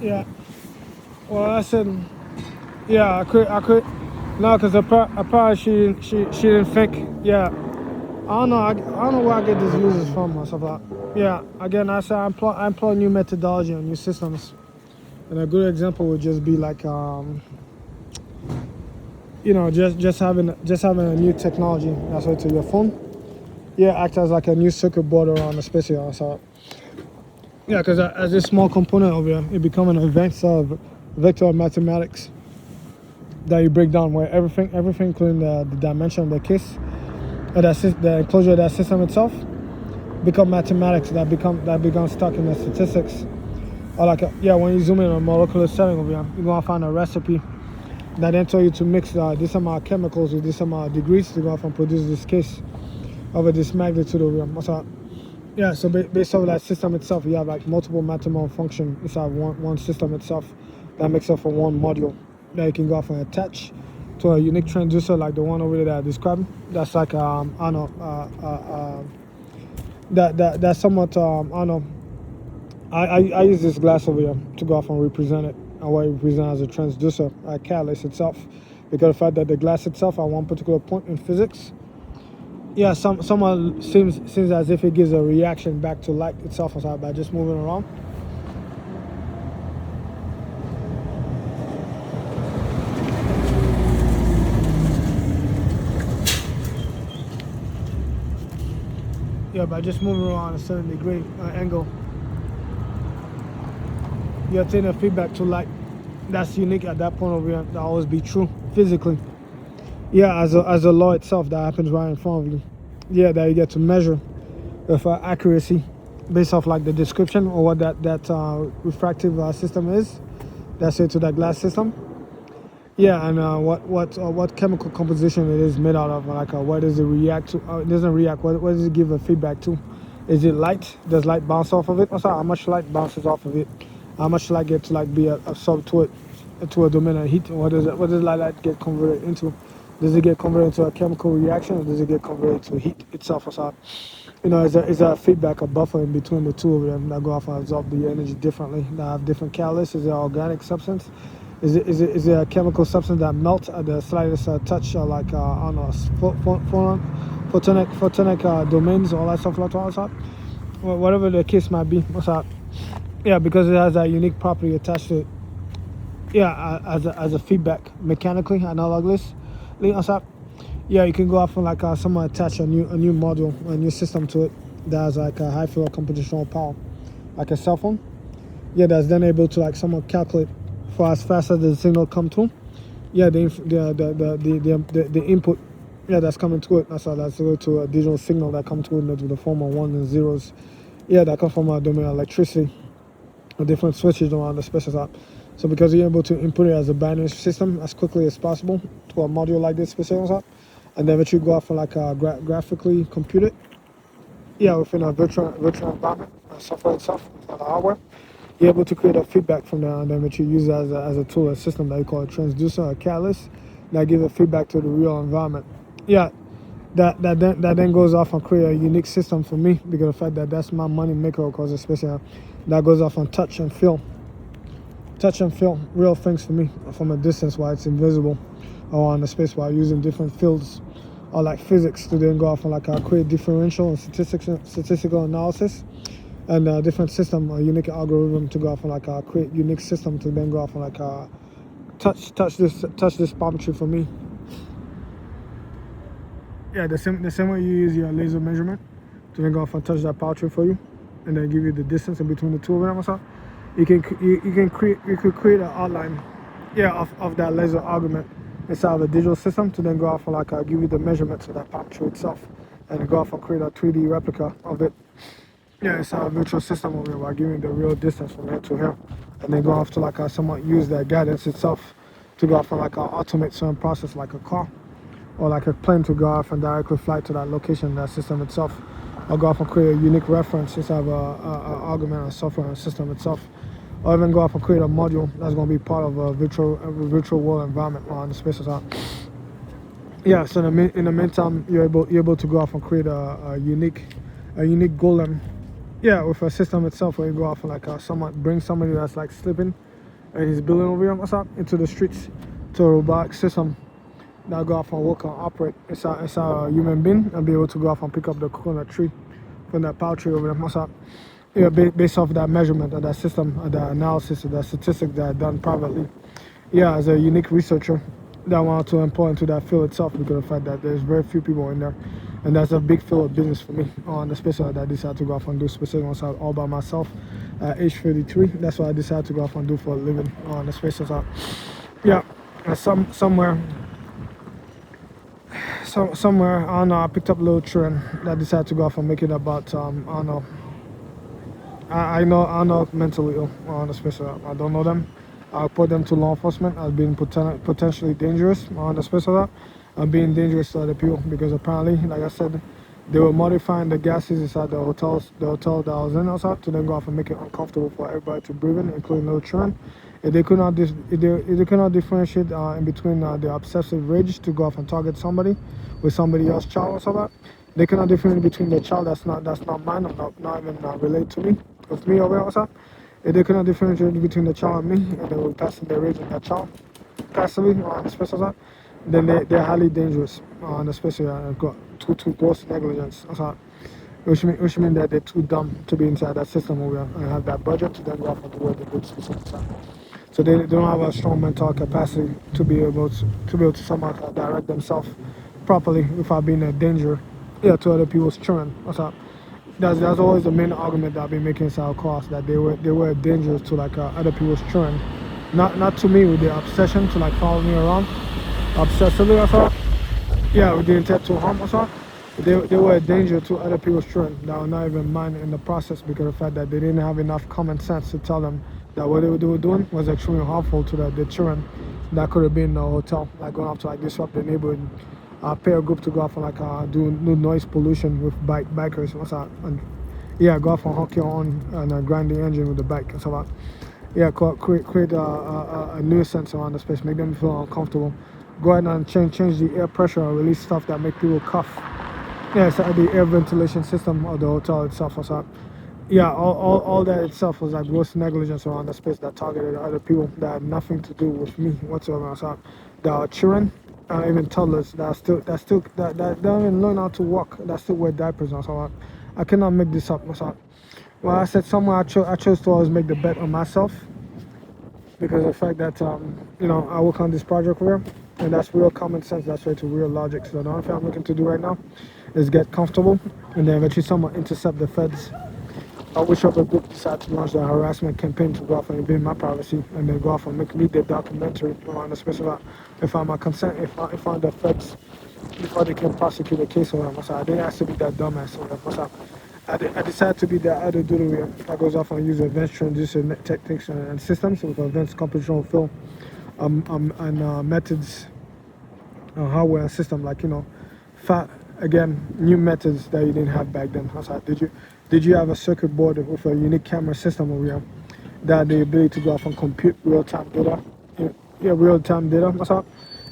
Yeah. Well, I said, yeah, I could. No, because apparently she didn't think. Yeah. I don't know. I don't know where I get these users from or stuff like. Yeah. Again, I said I employ new methodology and new systems. And a good example would just be like, just having a new technology. That's why to your phone. Yeah, act as like a new circuit board around the space here. So yeah, because as this small component over here, it become an advanced vector of mathematics that you break down where everything including the dimension of the case, and the enclosure of that system itself, become mathematics that become stuck in the statistics. Or like when you zoom in on a molecular setting over here, you're gonna find a recipe that then tell you to mix this amount of chemicals with this amount of degrees to go off and produce this case over this magnitude over here. So yeah, so based on that system itself, you have like multiple mathematical functions inside one system itself that makes up for one module that you can go off and attach to a unique transducer like the one over there that I described. That's like I don't know that's somewhat I don't know. I use this glass over here to go off and represent it. And what it represents as a transducer, a catalyst itself, because of the fact that the glass itself at one particular point in physics, yeah, someone seems as if it gives a reaction back to light itself by just moving around. Yeah, by just moving around a certain degree angle, you obtain a feedback to light. That's unique at that point over here. That always be true physically. Yeah, as a law itself that happens right in front of you. Yeah, that you get to measure with accuracy based off like the description or what that refractive system is. That's it to that glass system. Yeah, and what chemical composition it is made out of, like what does it react to? It doesn't react. What does it give a feedback to? Is it light? Does light bounce off of it? Also, how much light bounces off of it? How much light get to like be absorbed to it, to a domain of heat? What does light get converted into? Does it get converted into a chemical reaction, or does it get converted to heat itself? Also, is there a feedback, a buffer in between the two of them that go off and absorb the energy differently? That have different catalysts? Is it organic substance? Is it a chemical substance that melts at the slightest touch, like I don't know, photonic domains, all that stuff like that? Well, whatever the case might be, what's up? Yeah, because it has that unique property attached to it. Yeah, as a feedback mechanically analogously, what's up? Yeah, you can go off and like someone attach a new module, a new system to it that has like a high flow computational power, like a cell phone. Yeah, that's then able to like someone calculate for as fast as the signal come through. Yeah, the input, yeah, that's coming to it. That's go to a digital signal that comes to it into the form of ones and zeros. Yeah, that comes from a domain of electricity, or different switches around the spaces up. So because you're able to input it as a binary system as quickly as possible to a module like this specific up, and then eventually go off and like graphically compute it. Yeah, within a virtual environment, software itself, the hardware. You're able to create a feedback from there, and then which you use as a tool, a system that you call a transducer, a catalyst, that gives a feedback to the real environment. Yeah, that then goes off and create a unique system for me because of the fact that that's my money maker, because especially that goes off on touch and feel real things for me from a distance while it's invisible, or on the space while using different fields or like physics to then go off and like create differential and statistical analysis, and a different system, a unique algorithm to go off and like create unique system to then go off and like touch this geometry for me. Yeah, the same way you use your laser measurement to then go off and touch that geometry for you, and then give you the distance in between the two of them or something. You could create an outline, yeah, of that laser argument inside of a digital system to then go off and like give you the measurements of that geometry itself, and go off and create a 3D replica of it. Yeah, it's a virtual system over here by giving the real distance from here to here, and then go off to like somewhat use that guidance itself to go off and like automate certain process like a car or like a plane to go off and directly fly to that location, that system itself, or go off and create a unique reference inside of a argument or software and system itself, or even go off and create a module that's going to be part of a virtual world environment on the space side. Yeah, so in the meantime, you're able to go off and create a unique golem. Yeah, with a system itself where you go off and like bring somebody that's like sleeping and he's building over here, what's up, into the streets to a robotic system that go off and work and operate inside a human being and be able to go off and pick up the coconut tree from that palm tree over there. What's up? Yeah, based off that measurement of that system, of that analysis, of that statistics that are done privately. Yeah, as a unique researcher that I wanted to employ into that field itself because of the fact that there's very few people in there. And that's a big field of business for me on the space that I decided to go off and do specifically on all by myself at age 33. That's what I decided to go off and do for a living on the space that yeah, and somewhere, I don't know, I picked up a little trend that I decided to go off and make it about, I don't know, I'm not mentally ill on the space. I don't know them. I report them to law enforcement as being potentially dangerous on the space of that, and being dangerous to other people because apparently, like I said, they were modifying the gases inside the hotel that I was in outside to then go off and make it uncomfortable for everybody to breathe in, including little children. If they could not differentiate in between the obsessive rage to go off and target somebody with somebody else's child or something, they cannot differentiate between the child that's not mine or not even related to me, with me over here. If they cannot differentiate between the child and me, and they will pass their rage on that child passively on the special side, then they're highly dangerous on the special side. Got too gross negligence. Which mean that they're too dumb to be inside that system over there and have that budget to then go off and do what they did specific time. So they don't have a strong mental capacity to be able to somehow direct themselves properly without being a danger, yeah, to other people's children. That's always the main argument that I've been making inside class, that they were dangerous to like other people's children, not to me with their obsession to like follow me around obsessively yeah, with the intent to harm they were a danger to other people's children that were not even mine in the process because of the fact that they didn't have enough common sense to tell them that what they were doing was extremely harmful to the children that could have been in a hotel, like going off to like disrupt the neighborhood, pay a group to go off and like do noise pollution with bikers, and yeah, go off and honk your horn and grind the engine with the bike and stuff. Yeah, create a nuisance around the space, make them feel uncomfortable. Go ahead and change the air pressure and release stuff that make people cough. Yeah, it's the air ventilation system of the hotel itself. Yeah, all that itself was like gross negligence around the space that targeted other people that had nothing to do with me whatsoever. There are children, even toddlers that don't even learn how to walk, that still wear diapers. I cannot make this up. Well, I said somewhere I chose to always make the bet on myself because of the fact that I work on this project here, and that's real common sense. That's right to real logic. So the only thing I'm looking to do right now is get comfortable, and then eventually someone intercept the feds. Whichever group decide to launch the harassment campaign to go off and invade my privacy, and then go off and make me the documentary on the special. If I'm a consent, if I'm the feds, before they can prosecute a case on them. I didn't ask to be that dumbass on them. I decided to be that other dude that goes off and use advanced transition techniques and systems with advanced computational field and methods, hardware and system, like new methods that you didn't have back then. Did you have a circuit board with a unique camera system over here that had the ability to go off and compute real-time data? Yeah, real-time data.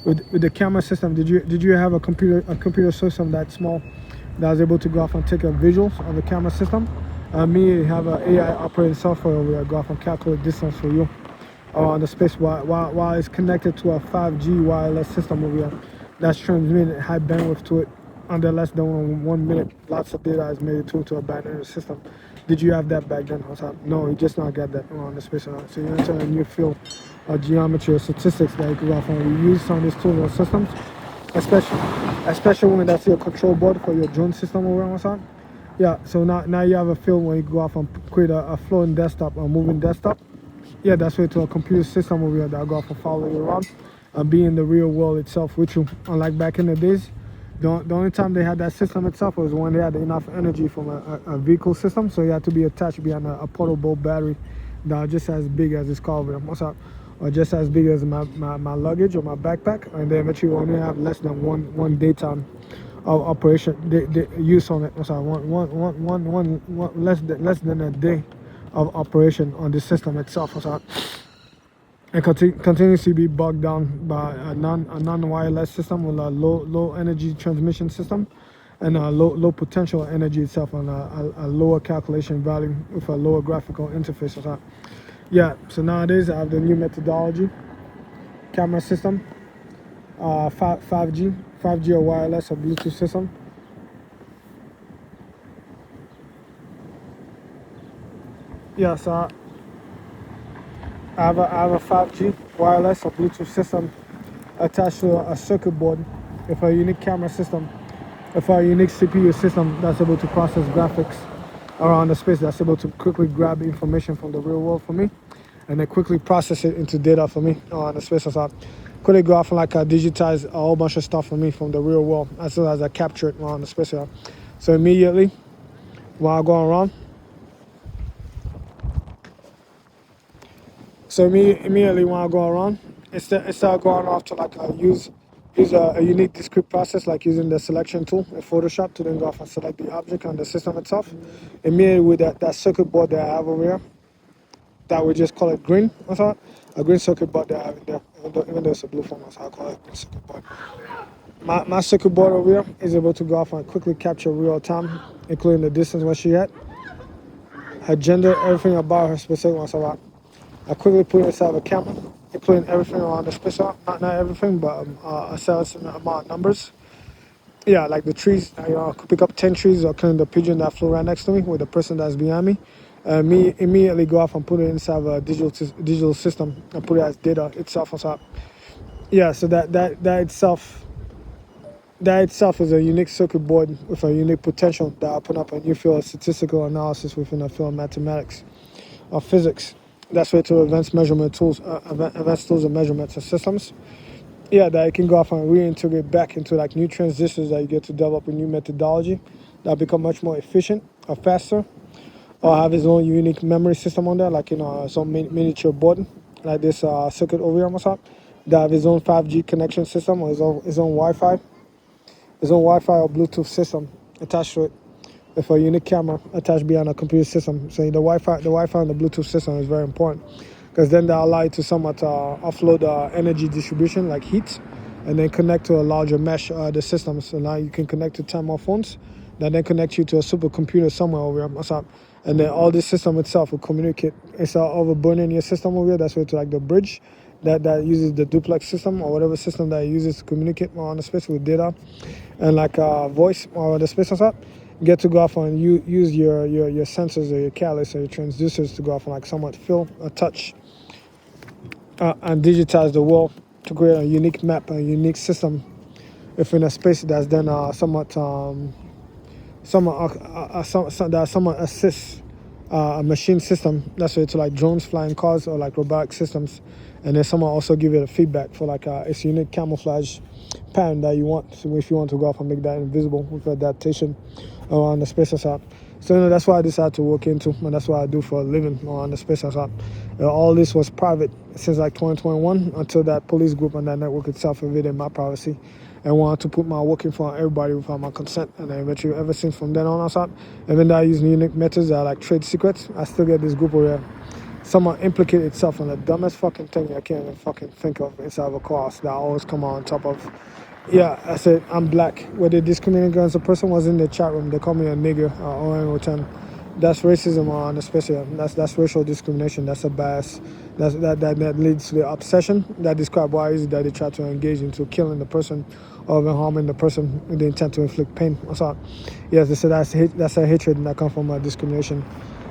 With the camera system, did you have a computer system that small that was able to go off and take a visuals of the camera system? Me have an AI operating software over here, go off and calculate distance for you on the space while it's connected to a 5G wireless system over here that's transmitting high bandwidth to it under less than 1 minute. Lots of data is made into a binary system. Did you have that back then? No, you just not got that on the space. So you enter a new field of geometry or statistics that you can go off and use some of these tools or systems, especially when that's your control board for your drone system over on. Yeah, so now you have a field where you go off and create a floating desktop, a moving desktop. Yeah, that's way to a computer system over here that go off and follow you around and be in the real world itself with you. Unlike back in the days, the only time they had that system itself was when they had enough energy from a vehicle system, so you had to be attached behind a portable battery that just as big as this car over here, or just as big as my luggage or my backpack, and then eventually you only have less than one daytime of operation use on it. Less than a day of operation on the system itself. And continues to be bogged down by a non-wireless system with a low energy transmission system and a low potential energy itself, and a lower calculation value with a lower graphical interface. Yeah, so nowadays I have the new methodology, camera system, 5G, 5G or wireless or Bluetooth system. Yeah, so I have a 5G wireless or Bluetooth system attached to a circuit board with a unique camera system, with a unique CPU system that's able to process graphics around the space, that's able to quickly grab information from the real world for me and then quickly process it into data for me on the space. So quickly go off and like digitize a whole bunch of stuff for me from the real world as well as I capture it on the space. So immediately while I go around, immediately when I go around, instead of going off to like use a unique discrete process like using the selection tool in Photoshop to then go off and select the object on the system itself. Immediately with that circuit board that I have over here, that we just call it green, or so, a green circuit board that I have in there, even though it's a blue form, so I call it green circuit board. My circuit board over here is able to go off and quickly capture real time, including the distance where she at, her gender, everything about her specific one. So I quickly put it inside of a camera, including everything around the space. Not everything, but a certain amount of numbers. Yeah, like the trees. I could pick up 10 trees or clean the pigeon that flew right next to me with the person that's behind me. Me immediately go off and put it inside of a digital system and put it as data itself on top. Yeah, so that itself is a unique circuit board with a unique potential that open up a new field of statistical analysis within the field of mathematics or physics. That's where to advanced measurement tools, advanced tools and measurements and systems. Yeah, that it can go off and reintegrate back into like new transistors that you get to develop a new methodology that become much more efficient or faster, or have its own unique memory system on there, like some miniature board like this circuit over here on my side, that have its own 5G connection system or its own Wi-Fi, or Bluetooth system attached to it with a unique camera attached behind a computer system. So the Wi-Fi and the Bluetooth system is very important because then they allow you to somewhat offload energy distribution like heat, and then connect to a larger mesh the system. So now you can connect to 10 more phones that then connect you to a supercomputer somewhere over here. And then all this system itself will communicate. Instead of burning your system over here, that's where to like the bridge that uses the duplex system or whatever system that it uses to communicate on the space with data and like voice or the space on get to go off and use your sensors or your catalysts or your transducers to go off and like somewhat feel or touch and digitize the world to create a unique map, a unique system within a space that's then that somewhat assists a machine system. That's why to like drones, flying cars, or like robotic systems, and then someone also give it a feedback for like its unique camouflage pattern that you want. So if you want to go off and make that invisible with adaptation on the space aside. So that's why I decided to work into, and that's what I do for a living on the space aside. All this was private since like 2021 until that police group and that network itself invaded my privacy and wanted to put my work in front of everybody without my consent. And then eventually, ever since from then on outside, even though I use unique methods that are like trade secrets, I still get this group where someone implicate itself on the dumbest fucking thing I can't even fucking think of inside of a class that I always come on top of. Yeah, I said I'm black. Where they discriminating against a person was in the chat room. They call me a nigger or orangutan. That's racism on the special. That's racial discrimination. That's a bias. That leads to the obsession that describe why is it that they try to engage into killing the person or even harming the person with the intent to inflict pain. So, yes, they say that's a hatred that comes from discrimination.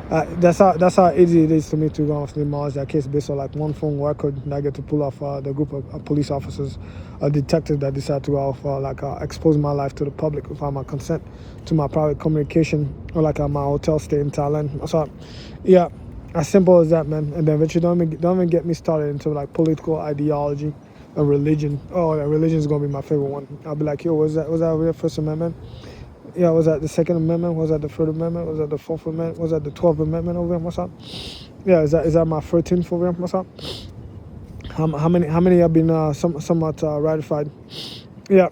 That's how easy it is to me to go off the demolish that case based on like one phone record that I get to pull off the group of police officers, a detective that decide to go off expose my life to the public without my consent to my private communication or like my hotel stay in Thailand. So yeah, as simple as that, man. And then eventually don't even get me started into like political ideology or religion. Oh, that religion is gonna be my favorite one. I'll be like, yo, was that real First Amendment? Yeah, was that the Second Amendment? Was that the Third Amendment? Was that the Fourth Amendment? Was that the 12th Amendment over here, what's up? Yeah, is that my 13th over here, what's up? How many have been somewhat ratified? Yeah,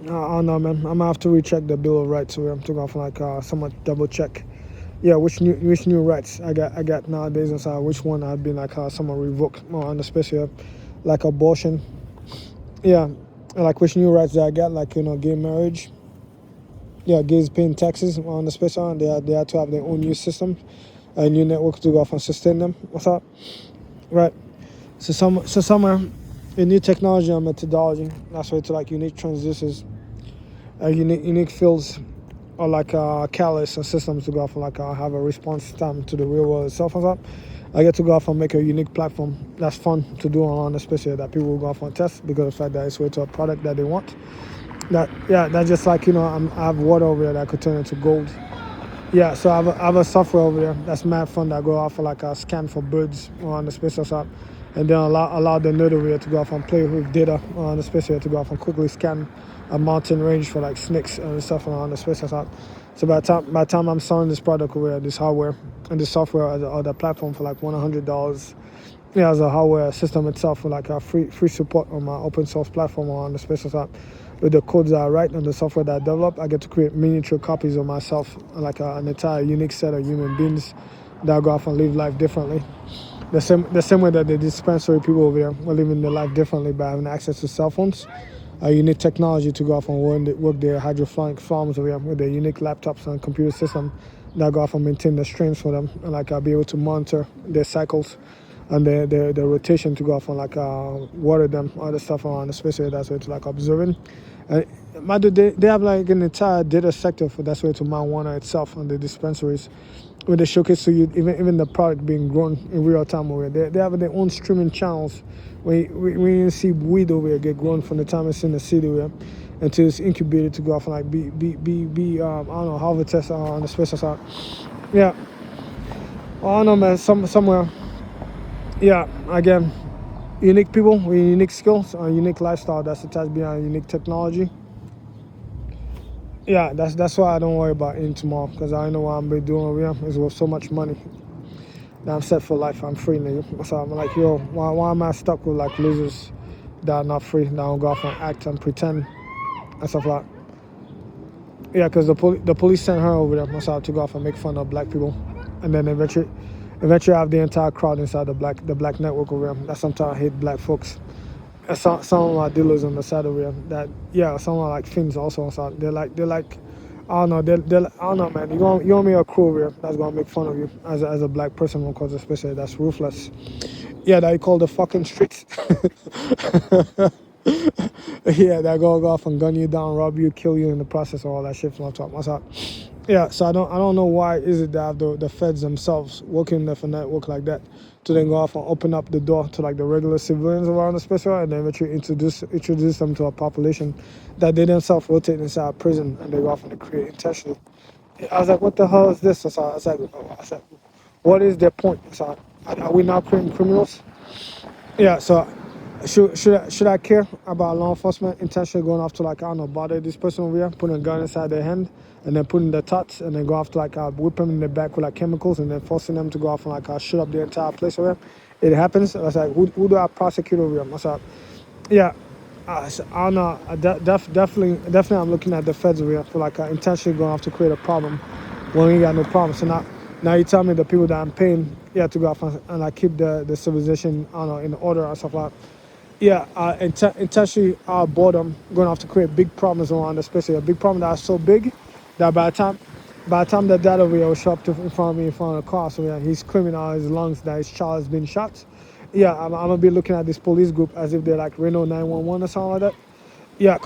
I don't know, man. I'm gonna have to recheck the Bill of Rights over here. I'm talking off like somewhat double check. Yeah, which new rights I got nowadays, and so which one I've been like somewhat revoked on the special like abortion. Yeah, like which new rights that I got, like gay marriage. Yeah, gays paying taxes on the space on. They have to have their own new system, a new network to go off and sustain them. What's up? right. So somewhere in new technology and methodology, that's why it's like unique transistors, unique fields, or like catalysts and systems to go off and like have a response time to the real world itself and stuff. I get to go off and make a unique platform that's fun to do on, especially that people will go off and test because of the fact that it's way to a product that they want. That yeah, that's just like I have water over there that could turn into gold. Yeah, so I have a software over there that's mad fun that go off for like a scan for birds on the space side, and then allow the node over here to go off and play with data on the space here to go off and quickly scan a mountain range for like snakes and stuff on the space side. So by the time I'm selling this product over here, this hardware and this software or the platform for like $100, yeah, as a hardware system itself with like a free support on my open source platform on the space side. With the codes that I write and the software that I develop, I get to create miniature copies of myself, like an entire unique set of human beings that go off and live life differently. The same way that the dispensary people over there are living their life differently by having access to cell phones. You need technology to go off and work their hydroponic farms over here with their unique laptops and computer system that go off and maintain the strains for them, and like I'll be able to monitor their cycles and their rotation to go off and like water them, all the stuff around the space area. That's what it's like observing. They have like an entire data sector for that's way to marijuana itself and the dispensaries, where they showcase to you even the product being grown in real time over there. They have their own streaming channels where you see weed over here get grown from the time it's in the city where until it's incubated to go off and like be I don't know, harvest test on the space side. Yeah, I don't know, man. Somewhere, yeah. Again, unique people with unique skills, a unique lifestyle that's attached behind unique technology. Yeah, that's why I don't worry about in tomorrow because I know what I'm be doing over here is worth so much money. Now I'm set for life. I'm free, nigga. So I'm like, yo, why am I stuck with like losers that are not free? That don't go off and act and pretend and stuff like that. Yeah, because the police sent her over there myself to go off and make fun of black people, and then eventually I have the entire crowd inside the black network over there that sometimes hate black folks. And some of my dealers on the side over here that yeah, some are like Finns also on side. They're like I don't know, I don't know, man. You want me a crew over here that's gonna make fun of you as a black person, of course, especially that's ruthless. Yeah, that you call the fucking streets. Yeah, that go off and gun you down, rob you, kill you in the process of all that shit from on top. What's up? Yeah, so I don't know why is it that the feds themselves working in the network like that to then go off and open up the door to like the regular civilians around the special and then eventually introduce them to a population that they themselves rotate inside prison and they go off and they create intentionally. I was like, what the hell is this? I said, what is their point? So are we now creating criminals? Yeah, so should I care about law enforcement intentionally going off to like I don't know bother this person over here, putting a gun inside their hand, and then putting the tots, and then go off to like whip them in the back with like chemicals, and then forcing them to go off and like shoot up the entire place over here? It happens. I was like, who do I prosecute over here? I was like, yeah, I don't know. Definitely, I'm looking at the feds over here for like intentionally going off to create a problem when we ain't got no problem. So now you tell me the people that I'm paying, yeah, to go off and like keep the civilization, I don't know, in order and stuff like that. Yeah, intentionally boredom going off to create big problems around, especially a big problem that's so big that by the time the dad over here will show up in front of me in front of the car, so yeah, he's screaming out his lungs that his child has been shot. Yeah, I'm gonna be looking at this police group as if they're like Reno 911 or something like that. Yeah,